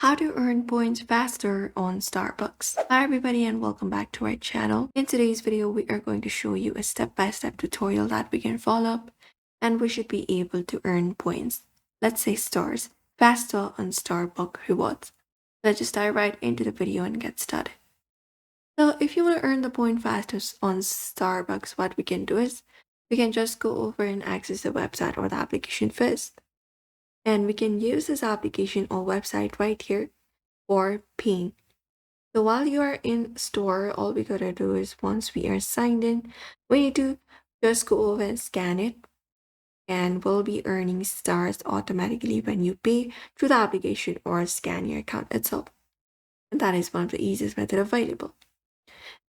How to earn points faster on Starbucks. Hi everybody and welcome back to our channel. In today's video, we are going to show you a step-by-step tutorial that we can follow up and we should be able to earn points, let's say stars, faster on Starbucks rewards. Let's just dive right into the video and get started. So if you want to earn the point faster on Starbucks, what we can do is we can just go over and access the website or the application first. And we can use this application or website right here for paying. So while you are in store, all we gotta do is once we are signed in, we need to just go over and scan it and we'll be earning stars automatically when you pay through the application or scan your account itself. And that is one of the easiest method available.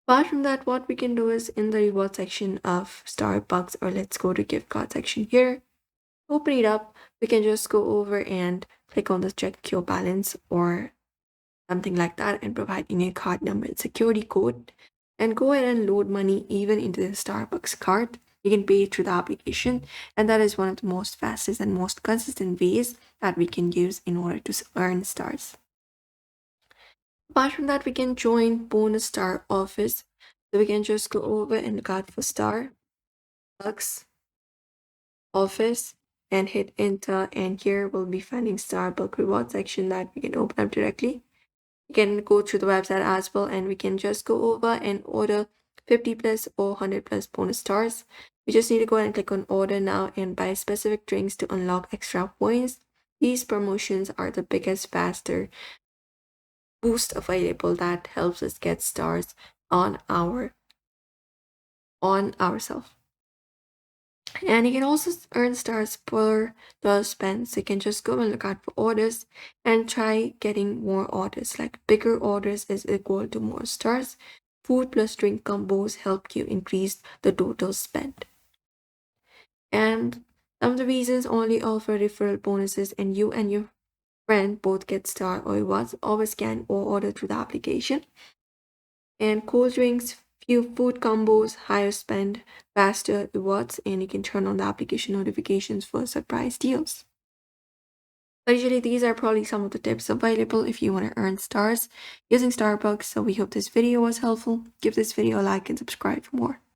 Apart from that, what we can do is in the reward section of Starbucks, or let's go to gift card section here, open it up, we can just go over and click on the check your balance or something like that and provide in your card number and security code and go ahead and load money even into the Starbucks card. You can pay through the application, and that is one of the most fastest and most consistent ways that we can use in order to earn stars. Apart from that, we can join bonus star office. So we can just go over and look out for Starbucks office and hit enter, and here we'll be finding Starbucks reward section that we can open up directly. We can go through the website as well and we can just go over and order 50 plus or 100 plus bonus stars. We just need to go ahead and click on order now and buy specific drinks to unlock extra points. These promotions are the biggest faster boost available that helps us get stars on ourselves. And you can also earn stars per dollar spent. So you can just go and look out for orders and try getting more orders. Like bigger orders is equal to more stars. Food plus drink combos help you increase the total spend. And some of the reasons only offer referral bonuses and you and your friend both get star or rewards. Always scan or order through the application. And cold drinks, few food combos, higher spend, faster rewards, and you can turn on the application notifications for surprise deals. But usually these are probably some of the tips available if you want to earn stars using Starbucks. So we hope this video was helpful. Give this video a like and subscribe for more.